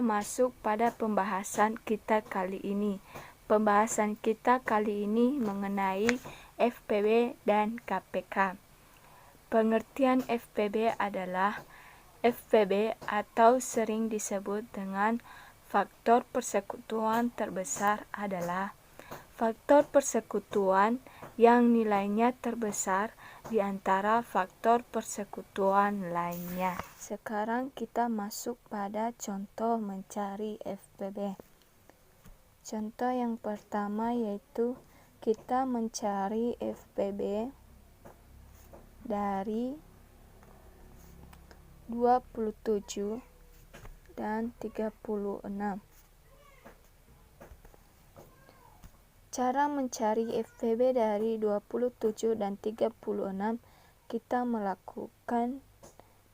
kita masuk pada pembahasan kita kali ini. Pembahasan kita kali ini mengenai FPB dan KPK. Pengertian FPB adalah FPB atau sering disebut dengan faktor persekutuan terbesar adalah faktor persekutuan yang nilainya terbesar di antara faktor persekutuan lainnya. Sekarang kita masuk pada contoh mencari FPB. Contoh yang pertama yaitu kita mencari FPB dari 27 dan 36. Cara mencari FPB dari 27 dan 36, kita melakukan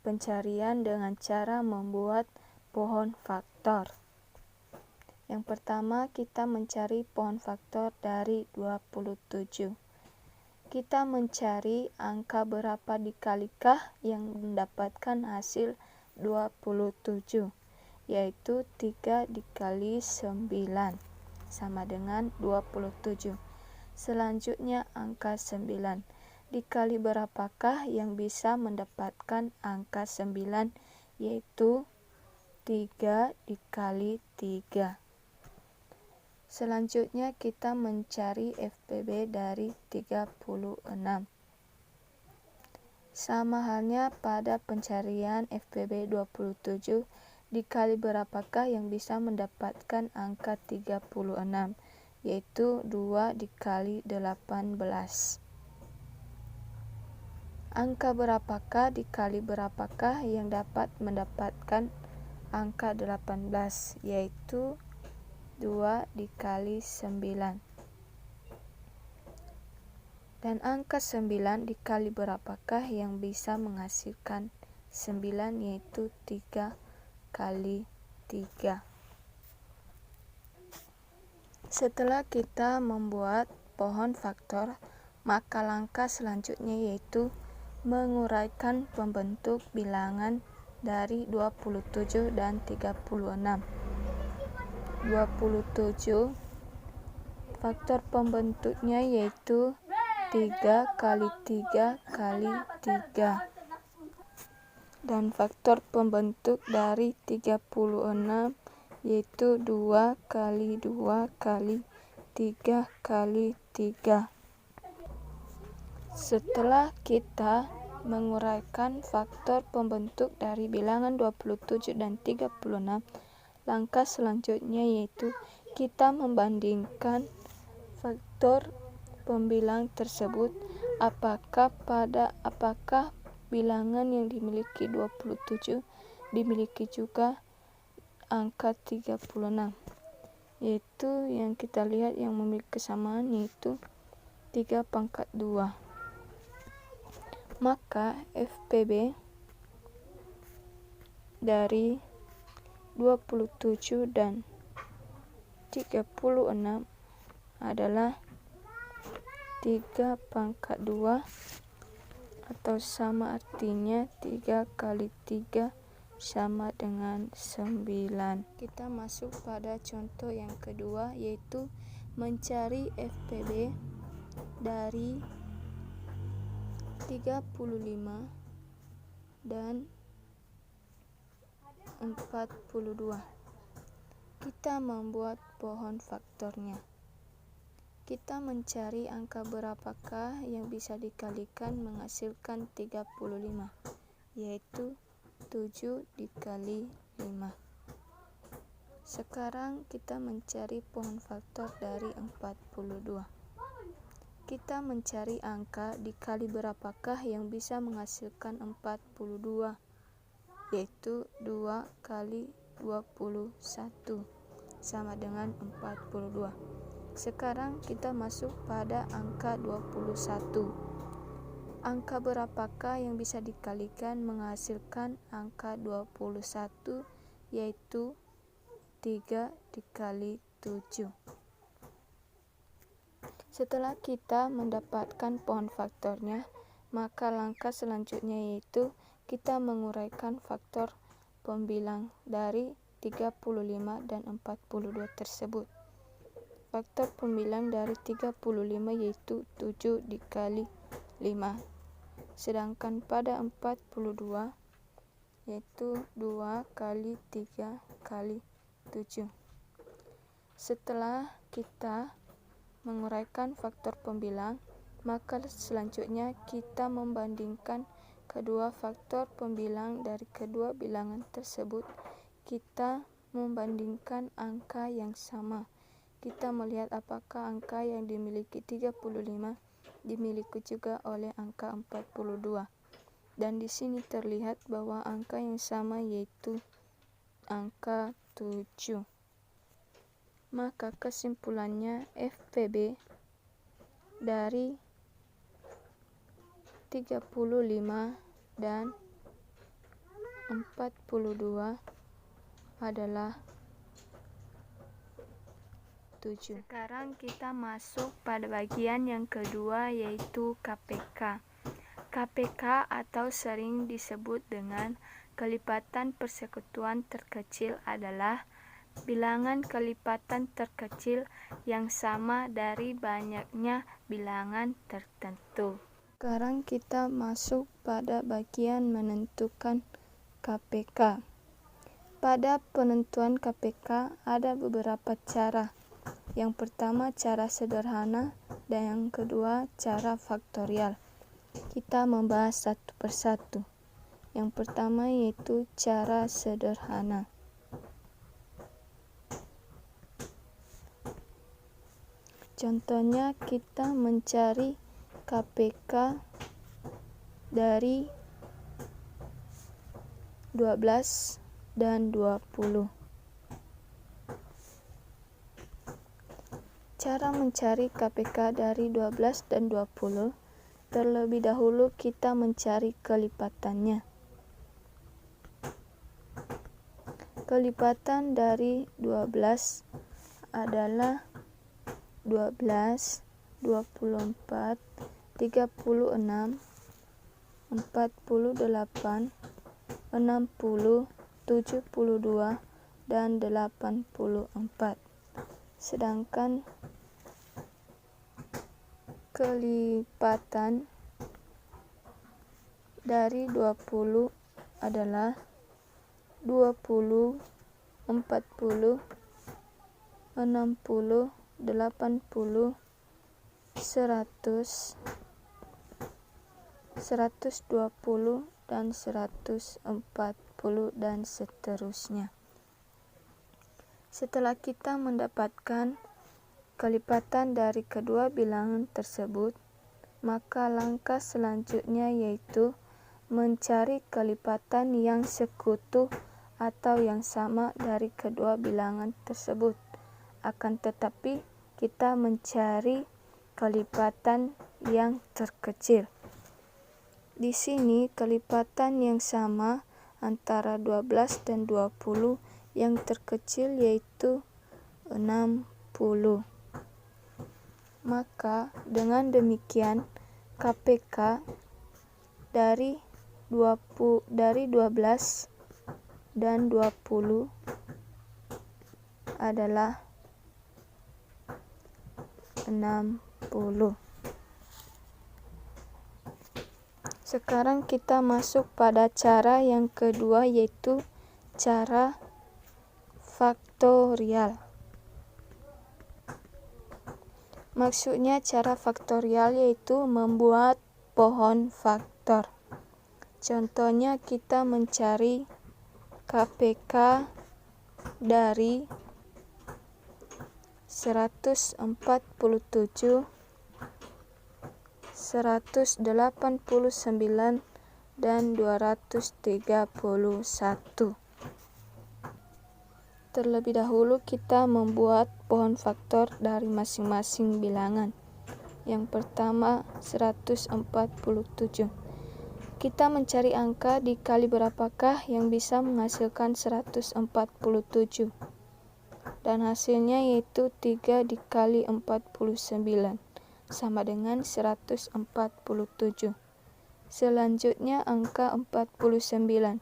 pencarian dengan cara membuat pohon faktor. Yang pertama, kita mencari pohon faktor dari 27. Kita mencari angka berapa dikalikah yang mendapatkan hasil 27, yaitu 3 dikali 9. Sama dengan 27. Selanjutnya angka 9. Dikali berapakah yang bisa mendapatkan angka 9, yaitu 3 dikali 3. Selanjutnya kita mencari FPB dari 36. Sama halnya pada pencarian FPB 27, dikali berapakah yang bisa mendapatkan angka 36, yaitu 2 dikali 18. Angka berapakah dikali berapakah yang dapat mendapatkan angka 18, yaitu 2 dikali 9. Dan angka 9 dikali berapakah yang bisa menghasilkan 9, yaitu 3 kali 3. Setelah kita membuat pohon faktor, maka langkah selanjutnya yaitu menguraikan pembentuk bilangan dari 27 dan 36. 27 faktor pembentuknya yaitu 3 kali 3 kali 3. Dan faktor pembentuk dari 36 yaitu 2 kali 2 kali 3 kali 3. Setelah kita menguraikan faktor pembentuk dari bilangan 27 dan 36, langkah selanjutnya yaitu kita membandingkan faktor pembilang tersebut apakah bilangan yang dimiliki 27 dimiliki juga angka 36, yaitu yang kita lihat yang memiliki kesamaan yaitu 3/2. Maka FPB dari 27 dan 36 adalah 3/2 atau sama artinya 3 kali 3 sama dengan 9. Kita masuk pada contoh yang kedua yaitu mencari FPB dari 35 dan 42. Kita membuat pohon faktornya. Kita mencari angka berapakah yang bisa dikalikan menghasilkan 35, yaitu 7 dikali 5. Sekarang kita mencari pohon faktor dari 42. Kita mencari angka dikali berapakah yang bisa menghasilkan 42, yaitu 2 kali 21 sama dengan 42. Sekarang kita masuk pada angka 21. Angka berapakah yang bisa dikalikan menghasilkan angka 21, yaitu 3 dikali 7. Setelah kita mendapatkan pohon faktornya, maka langkah selanjutnya yaitu kita menguraikan faktor pembilang dari 35, dan 42 tersebut. Faktor pembilang dari 35 yaitu 7 dikali 5. Sedangkan pada 42 yaitu 2 kali 3 kali 7. Setelah kita menguraikan faktor pembilang, maka selanjutnya kita membandingkan kedua faktor pembilang dari kedua bilangan tersebut. Kita membandingkan angka yang sama. Kita melihat apakah angka yang dimiliki 35 dimiliki juga oleh angka 42. Dan di sini terlihat bahwa angka yang sama yaitu angka 7. Maka kesimpulannya FPB dari 35 dan 42 adalah 7. Sekarang kita masuk pada bagian yang kedua yaitu KPK. KPK atau sering disebut dengan kelipatan persekutuan terkecil adalah bilangan kelipatan terkecil yang sama dari banyaknya bilangan tertentu. Sekarang kita masuk pada bagian menentukan KPK. Pada penentuan KPK ada beberapa cara. Yang pertama cara sederhana dan yang kedua cara faktorial. Kita membahas satu persatu. Yang pertama yaitu cara sederhana. Contohnya kita mencari KPK dari 12 dan 20. Cara mencari KPK dari 12 dan 20, terlebih dahulu kita mencari kelipatannya. Kelipatan dari 12 adalah 12, 24, 36, 48, 60, 72, dan 84. Sedangkan kelipatan dari 20 adalah 20, 40, 60, 80, 100, 120, dan 140, dan seterusnya. Setelah kita mendapatkan kelipatan dari kedua bilangan tersebut, maka langkah selanjutnya yaitu mencari kelipatan yang sekutu atau yang sama dari kedua bilangan tersebut. Akan tetapi kita mencari kelipatan yang terkecil. Di sini kelipatan yang sama antara 12 dan 20 yang terkecil yaitu 60. Maka dengan demikian KPK dari 12 dan 20 adalah 60. Sekarang kita masuk pada cara yang kedua yaitu cara faktorial. Maksudnya cara faktorial yaitu membuat pohon faktor. Contohnya kita mencari KPK dari 147, 189, dan 231. Terlebih dahulu kita membuat pohon faktor dari masing-masing bilangan. Yang pertama 147. Kita mencari angka dikali berapakah yang bisa menghasilkan 147. Dan hasilnya yaitu 3 dikali 49 sama dengan 147. Selanjutnya angka 49.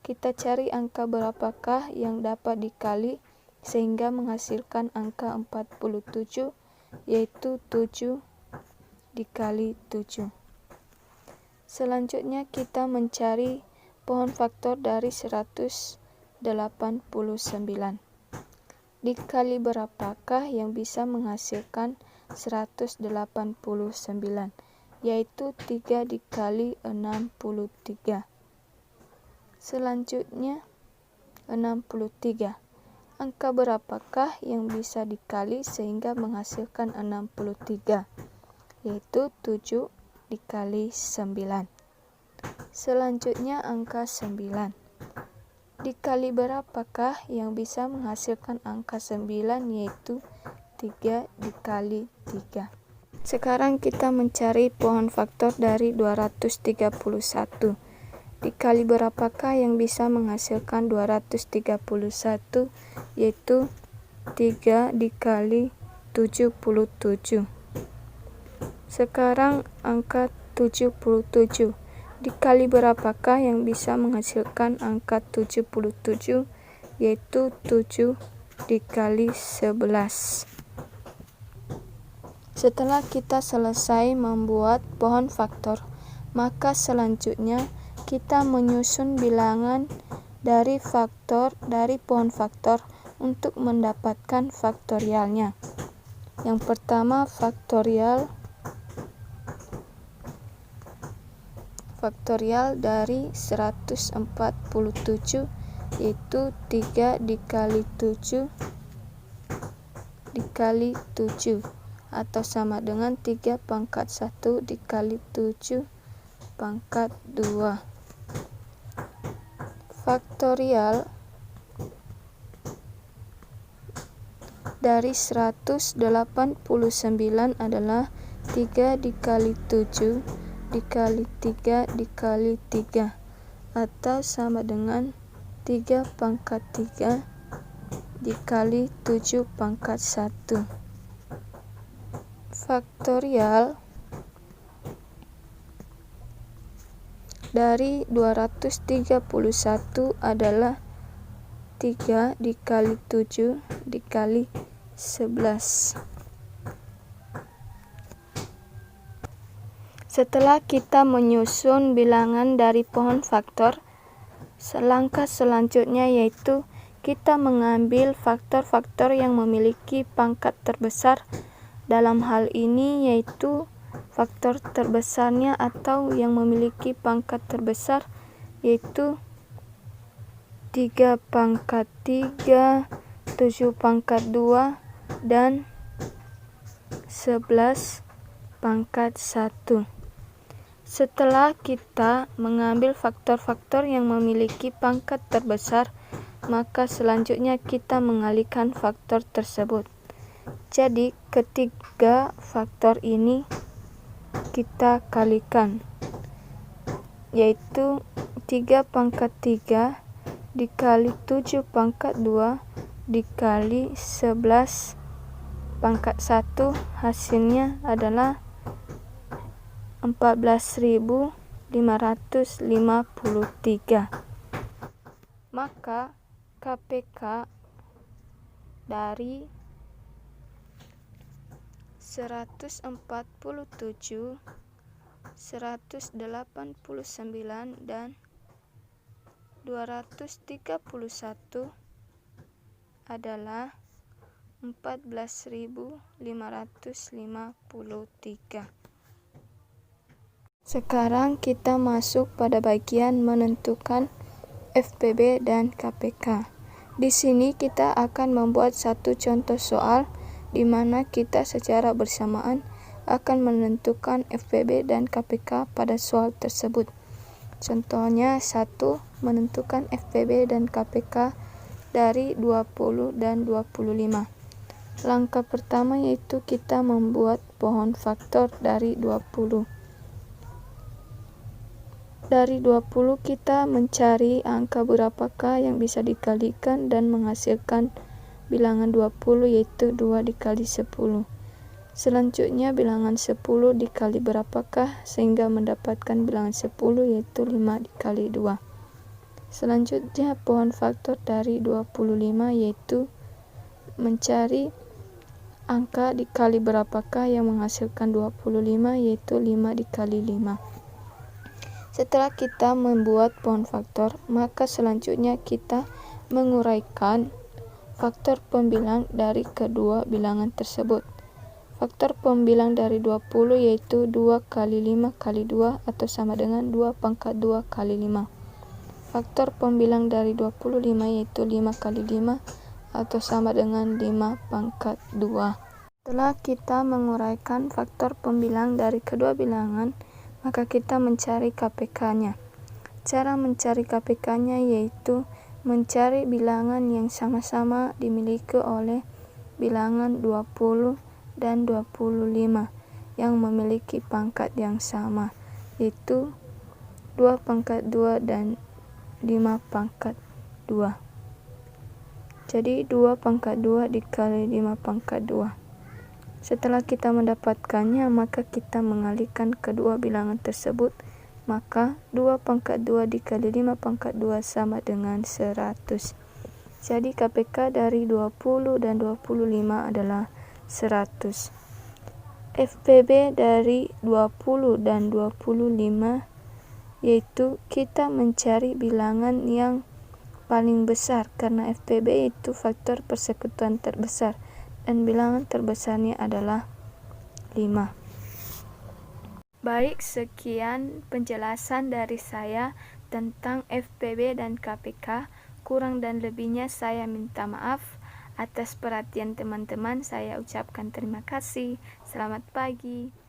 kita cari angka berapakah yang dapat dikali sehingga menghasilkan angka 47, yaitu 7 dikali 7. Selanjutnya kita mencari pohon faktor dari 189. Dikali berapakah yang bisa menghasilkan 189, yaitu 3 dikali 63. Selanjutnya 63. Angka berapakah yang bisa dikali sehingga menghasilkan 63, yaitu 7 dikali 9. Selanjutnya angka 9. Dikali berapakah yang bisa menghasilkan angka 9, yaitu 3 dikali 3. Sekarang kita mencari pohon faktor dari 231. Dikali berapakah yang bisa menghasilkan 231, yaitu 3 dikali 77. Sekarang angka 77. Dikali berapakah yang bisa menghasilkan angka 77, yaitu 7 dikali 11. Setelah kita selesai membuat pohon faktor, maka selanjutnya kita menyusun bilangan dari pohon faktor untuk mendapatkan faktorialnya. Yang pertama, faktorial dari 147, yaitu 3 dikali 7 dikali 7, atau sama dengan 3 pangkat 1 dikali 7 pangkat 2. Faktorial dari 189 adalah 3 dikali 7 dikali 3 dikali 3, atau sama dengan 3 pangkat 3 dikali 7 pangkat 1. Faktorial dari 231 adalah 3 dikali 7 dikali 11. Setelah kita menyusun bilangan dari pohon faktor, langkah selanjutnya yaitu kita mengambil faktor-faktor yang memiliki pangkat terbesar. Dalam hal ini yaitu faktor terbesarnya atau yang memiliki pangkat terbesar, yaitu 3 pangkat 3, 7 pangkat 2, dan 11 pangkat 1. Setelah kita mengambil faktor-faktor yang memiliki pangkat terbesar, maka selanjutnya kita mengalihkan faktor tersebut. Jadi ketiga faktor ini kita kalikan, yaitu 3 pangkat 3 dikali 7 pangkat 2 dikali 11 pangkat 1, hasilnya adalah 14.553. Maka KPK dari 147, 189, dan 231 adalah 14.553. Sekarang kita masuk pada bagian menentukan FPB dan KPK. Di sini kita akan membuat satu contoh soal di mana kita secara bersamaan akan menentukan FPB dan KPK pada soal tersebut. Contohnya 1. Menentukan FPB dan KPK dari 20 dan 25. Langkah pertama yaitu kita membuat pohon faktor dari 20. Dari 20 kita mencari angka berapakah yang bisa dikalikan dan menghasilkan bilangan 20, yaitu 2 dikali 10. Selanjutnya bilangan 10 dikali berapakah sehingga mendapatkan bilangan 10, yaitu 5 dikali 2. Selanjutnya pohon faktor dari 25 yaitu mencari angka dikali berapakah yang menghasilkan 25, yaitu 5 dikali 5. Setelah kita membuat pohon faktor, maka selanjutnya kita menguraikan faktor pembilang dari kedua bilangan tersebut. Faktor pembilang dari 20 yaitu 2 kali 5 kali 2 atau sama dengan 2 pangkat 2 kali 5. Faktor pembilang dari 25 yaitu 5 kali 5 atau sama dengan 5 pangkat 2. Setelah kita menguraikan faktor pembilang dari kedua bilangan, maka kita mencari KPK-nya. Cara mencari KPK-nya yaitu mencari bilangan yang sama-sama dimiliki oleh bilangan 20 dan 25 yang memiliki pangkat yang sama, yaitu 2 pangkat 2 dan 5 pangkat 2. Jadi 2 pangkat 2 dikali 5 pangkat 2. Setelah kita mendapatkannya, maka kita mengalihkan kedua bilangan tersebut, maka 2 pangkat 2 dikali 5 pangkat 2 sama dengan 100. Jadi KPK dari 20 dan 25 adalah 100. FPB dari 20 dan 25 yaitu kita mencari bilangan yang paling besar, karena FPB itu faktor persekutuan terbesar dan bilangan terbesarnya adalah 5. Baik, sekian penjelasan dari saya tentang FPB dan KPK. Kurang dan lebihnya saya minta maaf. Atas perhatian teman-teman, saya ucapkan terima kasih. Selamat pagi.